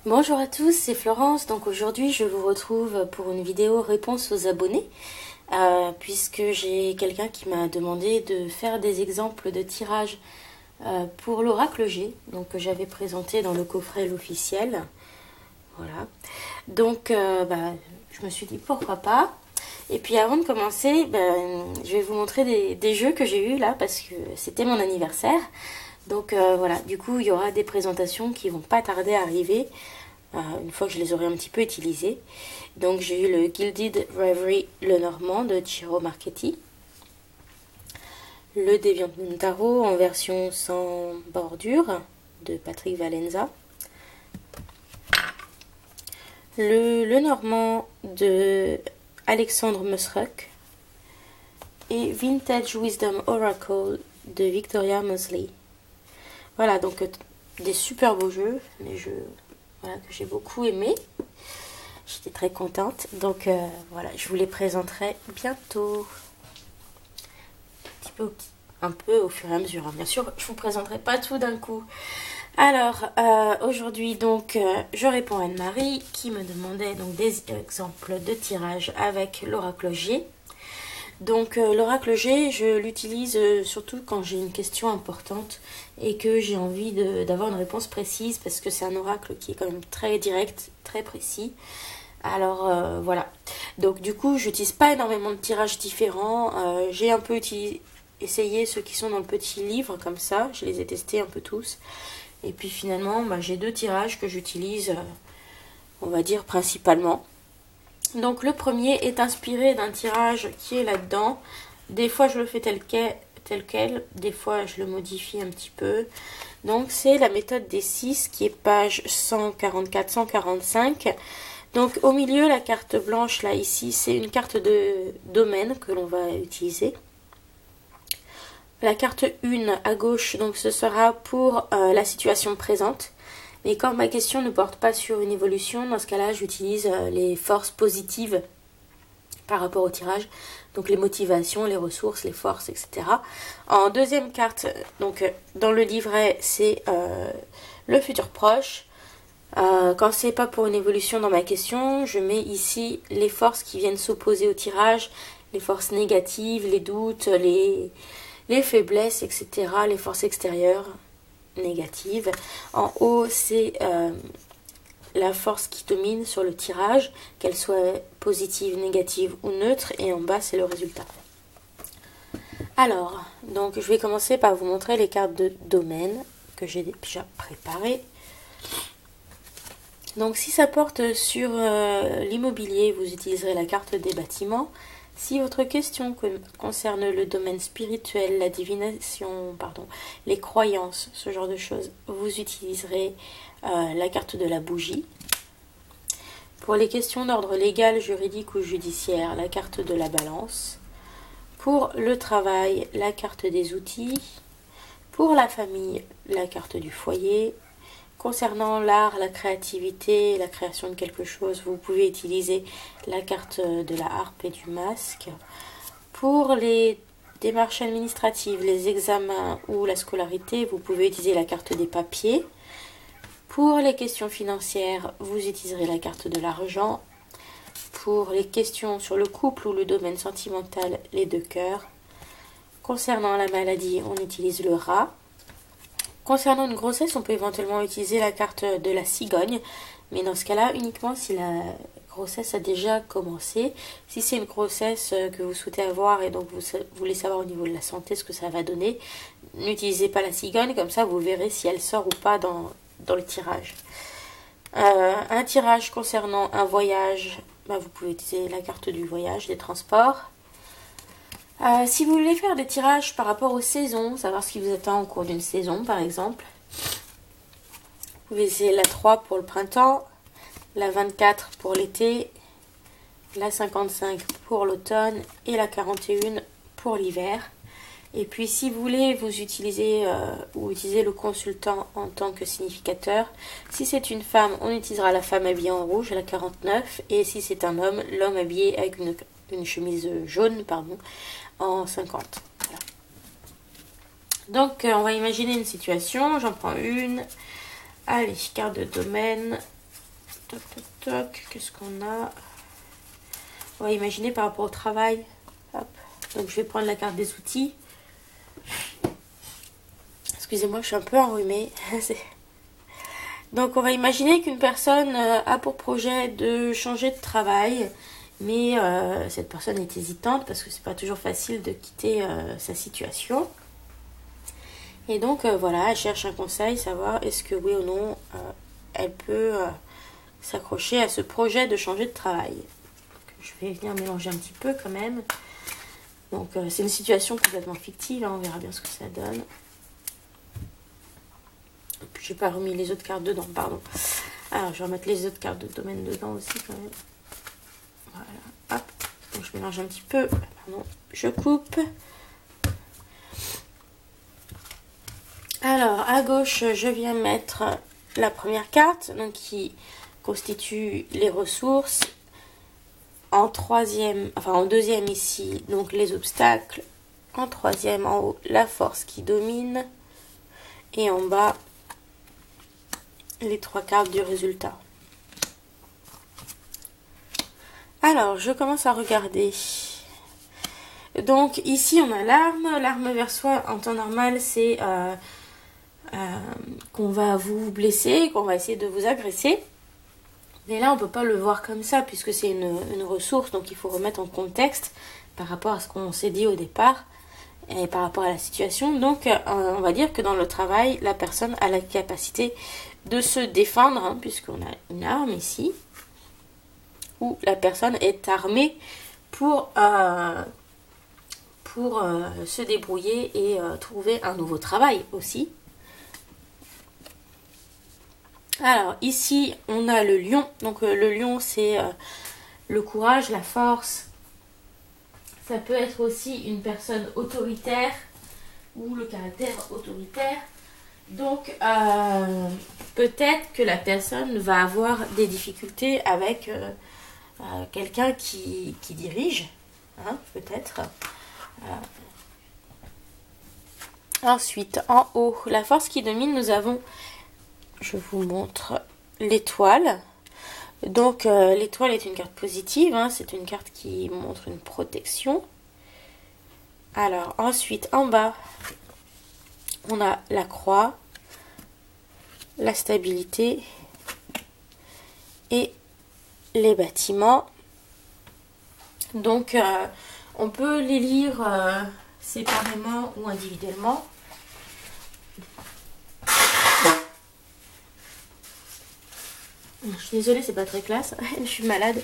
Bonjour à tous, c'est Florence. Donc aujourd'hui, je vous retrouve pour une vidéo réponse aux abonnés, puisque j'ai quelqu'un qui m'a demandé de faire des exemples de tirage pour l'oracle G, donc que j'avais présenté dans le coffret l'officiel. Voilà. Donc, je me suis dit pourquoi pas. Et puis avant de commencer, je vais vous montrer des jeux que j'ai eu là, parce que c'était mon anniversaire. Donc voilà, du coup, il y aura des présentations qui vont pas tarder à arriver. Une fois que je les aurai un petit peu utilisés. Donc j'ai eu le Gilded Reverie Le Normand de Ciro Marchetti, le Deviant Moon Tarot en version sans bordure de Patrick Valenza, le Normand de Alexandre Musruck et Vintage Wisdom Oracle de Victoria Mosley. Voilà, donc des super beaux jeux, des jeux que j'ai beaucoup aimé. J'étais très contente. Donc voilà, je vous les présenterai bientôt. Un peu au fur et à mesure. Bien sûr, je vous présenterai pas tout d'un coup. Alors, aujourd'hui, donc, je réponds à Anne-Marie qui me demandait donc des exemples de tirage avec l'oracle G. Donc l'oracle G, je l'utilise surtout quand j'ai une question importante et que j'ai envie d'avoir une réponse précise, parce que c'est un oracle qui est quand même très direct, très précis. Alors voilà. Donc du coup, je n'utilise pas énormément de tirages différents. J'ai un peu essayé ceux qui sont dans le petit livre comme ça. Je les ai testés un peu tous. Et puis finalement, j'ai deux tirages que j'utilise, on va dire principalement. Donc le premier est inspiré d'un tirage qui est là-dedans. Des fois je le fais tel quel, des fois je le modifie un petit peu. Donc c'est la méthode des 6 qui est page 144-145. Donc au milieu, la carte blanche là ici, c'est une carte de domaine que l'on va utiliser. La carte 1 à gauche, donc ce sera pour la situation présente. Mais quand ma question ne porte pas sur une évolution, dans ce cas-là, j'utilise les forces positives par rapport au tirage. Donc les motivations, les ressources, les forces, etc. En deuxième carte, donc dans le livret, c'est le futur proche. Quand c'est pas pour une évolution dans ma question, je mets ici les forces qui viennent s'opposer au tirage, les forces négatives, les doutes, les faiblesses, etc. Les forces extérieures négative. En haut, c'est la force qui domine sur le tirage, qu'elle soit positive, négative ou neutre, et en bas, c'est le résultat. Alors, donc je vais commencer par vous montrer les cartes de domaine que j'ai déjà préparées. Donc si ça porte sur l'immobilier, vous utiliserez la carte des bâtiments. Si votre question concerne le domaine spirituel, la divination, les croyances, ce genre de choses, vous utiliserez la carte de la bougie. Pour les questions d'ordre légal, juridique ou judiciaire, la carte de la balance. Pour le travail, la carte des outils. Pour la famille, la carte du foyer. Concernant l'art, la créativité, la création de quelque chose, vous pouvez utiliser la carte de la harpe et du masque. Pour les démarches administratives, les examens ou la scolarité, vous pouvez utiliser la carte des papiers. Pour les questions financières, vous utiliserez la carte de l'argent. Pour les questions sur le couple ou le domaine sentimental, les deux cœurs. Concernant la maladie, on utilise le rat. Concernant une grossesse, on peut éventuellement utiliser la carte de la cigogne, mais dans ce cas-là, uniquement si la grossesse a déjà commencé. Si c'est une grossesse que vous souhaitez avoir et donc vous voulez savoir au niveau de la santé ce que ça va donner, n'utilisez pas la cigogne, comme ça vous verrez si elle sort ou pas dans le tirage. Un tirage concernant un voyage, vous pouvez utiliser la carte du voyage, des transports. Si vous voulez faire des tirages par rapport aux saisons, savoir ce qui vous attend au cours d'une saison par exemple, vous pouvez essayer la 3 pour le printemps, la 24 pour l'été, la 55 pour l'automne et la 41 pour l'hiver. Et puis si vous voulez vous utiliser le consultant en tant que significateur, si c'est une femme, on utilisera la femme habillée en rouge, la 49, et si c'est un homme, l'homme habillé avec une chemise jaune, en 50. Voilà. Donc on va imaginer une situation, j'en prends une. Allez, carte de domaine. Toc, toc, toc. Qu'est-ce qu'on a? On va imaginer par rapport au travail. Hop. Donc je vais prendre la carte des outils. Excusez-moi, je suis un peu enrhumée. Donc on va imaginer qu'une personne a pour projet de changer de travail. Mais cette personne est hésitante parce que c'est pas toujours facile de quitter sa situation. Et donc voilà, elle cherche un conseil, savoir est-ce que oui ou non elle peut s'accrocher à ce projet de changer de travail. Donc, je vais venir mélanger un petit peu quand même. Donc c'est une situation complètement fictive, hein, on verra bien ce que ça donne. Et puis j'ai pas remis les autres cartes dedans, pardon. Alors je vais remettre les autres cartes de domaine dedans aussi quand même. Voilà, hop. Donc je mélange un petit peu, pardon, je coupe. Alors, à gauche, je viens mettre la première carte, donc qui constitue les ressources. En troisième, enfin en deuxième ici, donc les obstacles. En troisième, en haut, la force qui domine. Et en bas, les 3 cartes du résultat. Alors, je commence à regarder. Donc, ici, on a l'arme. L'arme vers soi, en temps normal, c'est... qu'on va vous blesser, qu'on va essayer de vous agresser. Mais là, on ne peut pas le voir comme ça, puisque c'est une ressource, donc il faut remettre en contexte par rapport à ce qu'on s'est dit au départ, et par rapport à la situation. Donc, on va dire que dans le travail, la personne a la capacité de se défendre, hein, puisqu'on a une arme ici, où la personne est armée pour se débrouiller et trouver un nouveau travail aussi. Alors ici on a le lion, donc le lion c'est le courage, la force. Ça peut être aussi une personne autoritaire ou le caractère autoritaire. Donc peut-être que la personne va avoir des difficultés avec quelqu'un qui dirige, hein, peut-être. Ensuite en haut, la force qui domine, nous avons... Je vous montre l'étoile. Donc l'étoile est une carte positive, hein, c'est une carte qui montre une protection. Alors ensuite en bas, on a la croix, la stabilité et les bâtiments. Donc on peut les lire séparément ou individuellement. Je suis désolée, c'est pas très classe, je suis malade.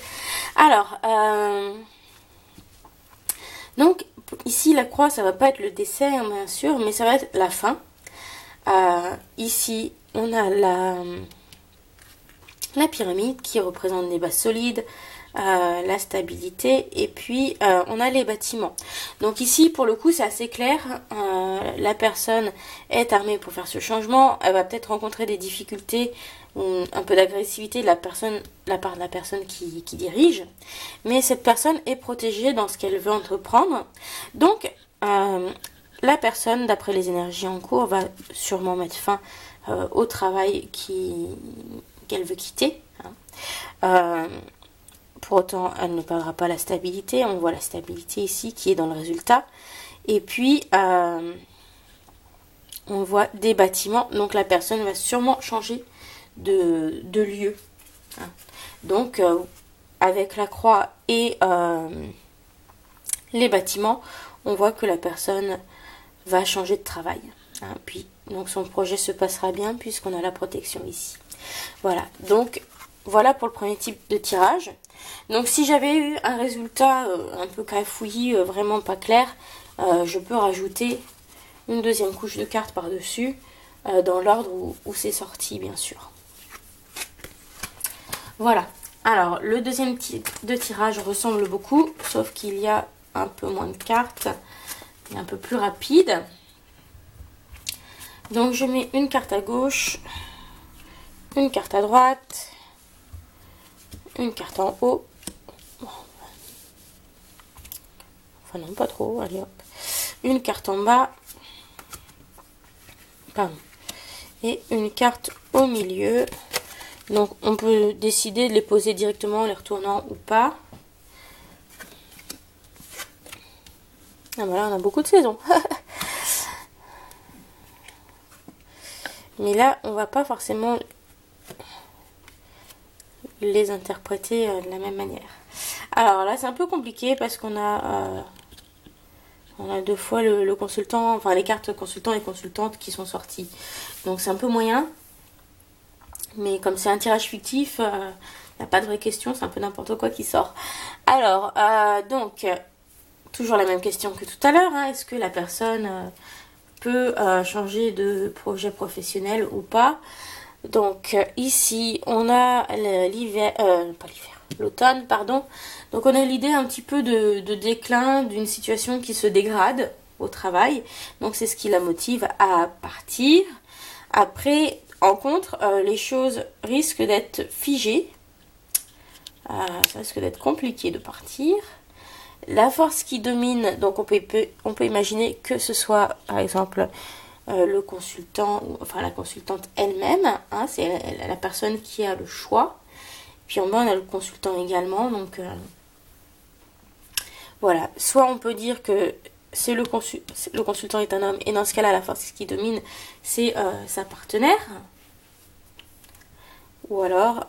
Alors, donc ici la croix, ça va pas être le décès, hein, bien sûr, mais ça va être la fin. Ici, on a la pyramide qui représente des bases solides, la stabilité, et puis on a les bâtiments. Donc ici, pour le coup, c'est assez clair. La personne est armée pour faire ce changement. Elle va peut-être rencontrer des difficultés, un peu d'agressivité de la part de la personne qui dirige, mais cette personne est protégée dans ce qu'elle veut entreprendre. Donc la personne, d'après les énergies en cours, va sûrement mettre fin au travail qu'elle veut quitter, hein. Pour autant, elle ne perdra pas la stabilité. On voit la stabilité ici qui est dans le résultat. Et puis on voit des bâtiments, donc la personne va sûrement changer de lieu, hein. Donc avec la croix et les bâtiments, on voit que la personne va changer de travail, hein. Puis donc son projet se passera bien puisqu'on a la protection ici. Voilà, donc voilà pour le premier type de tirage. Donc si j'avais eu un résultat un peu cafouillis, vraiment pas clair, je peux rajouter une deuxième couche de cartes par-dessus, dans l'ordre où c'est sorti, bien sûr. Voilà. Alors, le deuxième type de tirage ressemble beaucoup, sauf qu'il y a un peu moins de cartes et un peu plus rapide. Donc, je mets une carte à gauche, une carte à droite, une carte en haut. Enfin, non, pas trop, allez hop. Une carte en bas. Pardon. Et une carte au milieu. Donc on peut décider de les poser directement en les retournant ou pas. Ah bah là on a beaucoup de saisons. Mais là on va pas forcément les interpréter de la même manière. Alors là c'est un peu compliqué parce qu'on a deux fois le consultant, enfin les cartes consultant et consultante qui sont sorties. Donc c'est un peu moyen. Mais comme c'est un tirage fictif, il n'y a pas de vraie question, c'est un peu n'importe quoi qui sort. Alors, donc, toujours la même question que tout à l'heure. Hein, est-ce que la personne peut changer de projet professionnel ou pas? Donc, ici, on a l'automne, pardon. Donc, on a l'idée un petit peu de déclin d'une situation qui se dégrade au travail. Donc, c'est ce qui la motive à partir. Après, en contre, les choses risquent d'être figées. Ça risque d'être compliqué de partir. La force qui domine, donc on peut imaginer que ce soit par exemple le consultant, enfin la consultante elle-même, hein, c'est la personne qui a le choix. Puis en bas on a le consultant également, donc voilà. Soit on peut dire que le consultant est un homme, et dans ce cas-là la force qui domine c'est sa partenaire. Ou alors,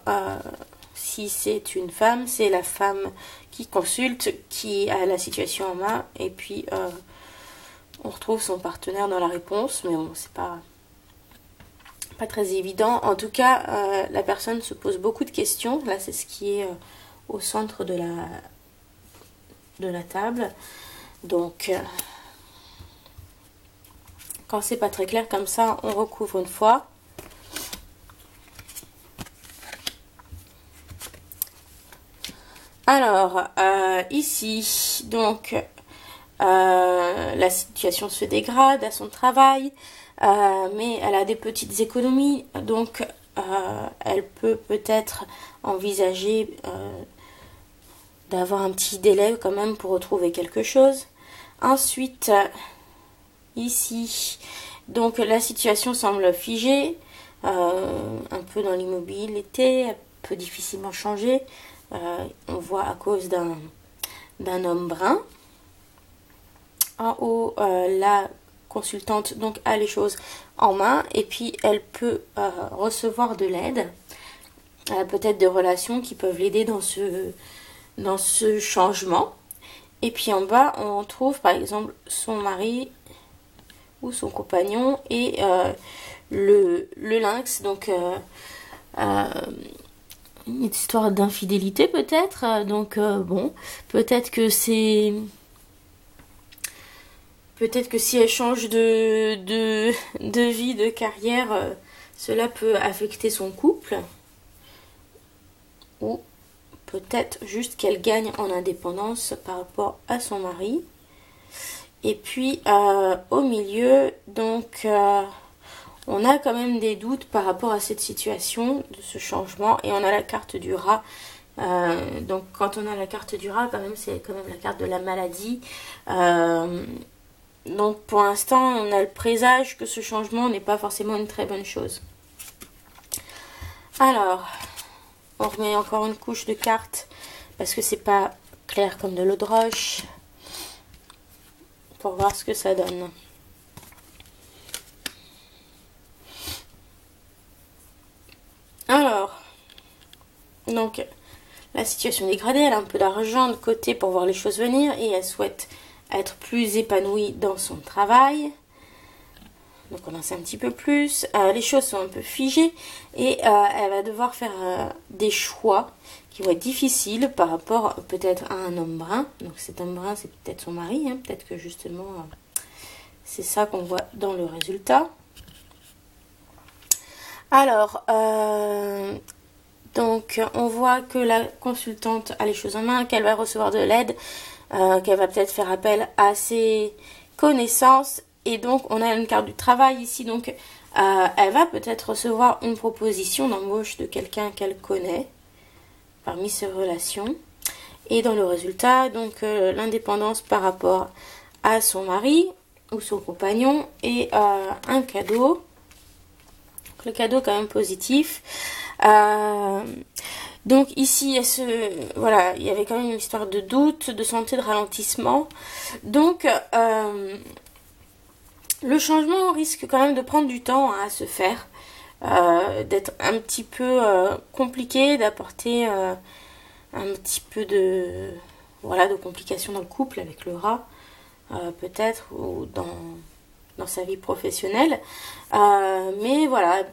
si c'est une femme, c'est la femme qui consulte, qui a la situation en main, et puis on retrouve son partenaire dans la réponse, mais bon, c'est pas très évident. En tout cas, la personne se pose beaucoup de questions. Là, c'est ce qui est au centre de la table. Donc, quand c'est pas très clair comme ça, on recouvre une fois. Alors, ici, donc, la situation se dégrade à son travail, mais elle a des petites économies, donc elle peut peut-être envisager d'avoir un petit délai quand même pour retrouver quelque chose. Ensuite, ici, donc la situation semble figée, un peu dans l'immobilité, elle peut difficilement changer. On voit à cause d'un homme brun. En haut, la consultante donc a les choses en main et puis elle peut recevoir de l'aide. Elle a peut-être des relations qui peuvent l'aider dans ce changement. Et puis en bas, on trouve par exemple son mari ou son compagnon et le lynx. Donc une histoire d'infidélité peut-être. Donc bon, peut-être que si elle change de vie, de carrière, cela peut affecter son couple. Ou peut-être juste qu'elle gagne en indépendance par rapport à son mari. Et puis au milieu, donc on a quand même des doutes par rapport à cette situation, de ce changement. Et on a la carte du rat. Donc quand on a la carte du rat, quand même, c'est quand même la carte de la maladie. Donc pour l'instant, on a le présage que ce changement n'est pas forcément une très bonne chose. Alors, on remet encore une couche de cartes parce que c'est pas clair comme de l'eau de roche. Pour voir ce que ça donne. Alors, donc, la situation dégradée, elle a un peu d'argent de côté pour voir les choses venir et elle souhaite être plus épanouie dans son travail. Donc on en sait un petit peu plus. Les choses sont un peu figées et elle va devoir faire des choix qui vont être difficiles par rapport peut-être à un homme brun. Donc cet homme brun, c'est peut-être son mari. Hein. Peut-être que justement, c'est ça qu'on voit dans le résultat. Alors, donc on voit que la consultante a les choses en main, qu'elle va recevoir de l'aide, qu'elle va peut-être faire appel à ses connaissances. Et donc on a une carte du travail ici, donc elle va peut-être recevoir une proposition d'embauche de quelqu'un qu'elle connaît parmi ses relations. Et dans le résultat, donc l'indépendance par rapport à son mari ou son compagnon et un cadeau. Donc, le cadeau quand même positif. Donc ici, voilà, il y avait quand même une histoire de doute, de santé, de ralentissement. Donc, le changement risque quand même de prendre du temps à se faire, d'être un petit peu compliqué, d'apporter un petit peu de complications dans le couple avec le rat, peut-être, ou dans sa vie professionnelle. Mais voilà,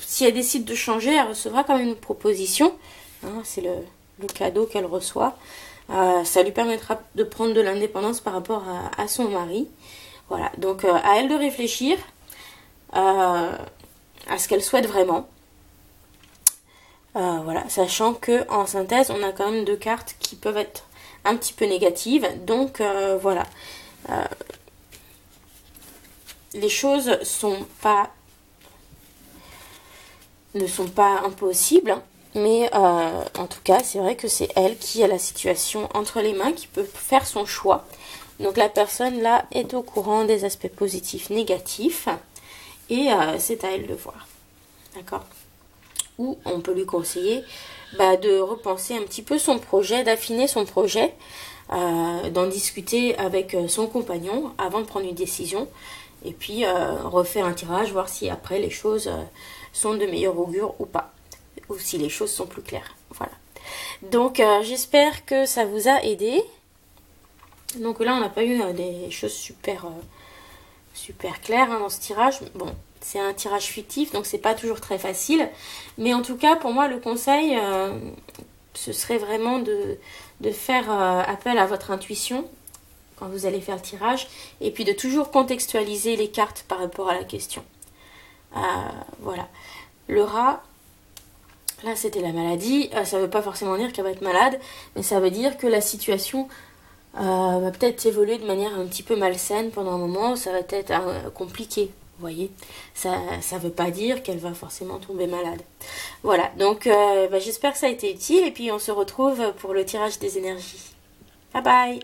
si elle décide de changer, elle recevra quand même une proposition. Hein, c'est le cadeau qu'elle reçoit. Ça lui permettra de prendre de l'indépendance par rapport à son mari. Voilà, donc à elle de réfléchir à ce qu'elle souhaite vraiment. Voilà, sachant que en synthèse, on a quand même 2 cartes qui peuvent être un petit peu négatives. Donc voilà. Les choses ne sont pas impossibles, mais en tout cas, c'est vrai que c'est elle qui a la situation entre les mains, qui peut faire son choix. Donc la personne là est au courant des aspects positifs, négatifs, et c'est à elle de voir. D'accord ? Ou on peut lui conseiller de repenser un petit peu son projet, d'affiner son projet, d'en discuter avec son compagnon avant de prendre une décision, et puis refaire un tirage, voir si après les choses sont de meilleur augure ou pas, ou si les choses sont plus claires. Voilà. Donc j'espère que ça vous a aidé. Donc là on n'a pas eu des choses super claires dans ce tirage. Bon, c'est un tirage fictif, donc c'est pas toujours très facile, mais en tout cas pour moi le conseil ce serait vraiment de faire appel à votre intuition quand vous allez faire le tirage, et puis de toujours contextualiser les cartes par rapport à la question. Voilà. Le rat, là c'était la maladie, ça ne veut pas forcément dire qu'elle va être malade, mais ça veut dire que la situation va peut-être évoluer de manière un petit peu malsaine pendant un moment, ça va être compliqué, vous voyez. Ça veut pas dire qu'elle va forcément tomber malade. Voilà, donc j'espère que ça a été utile, et puis on se retrouve pour le tirage des énergies. Bye bye.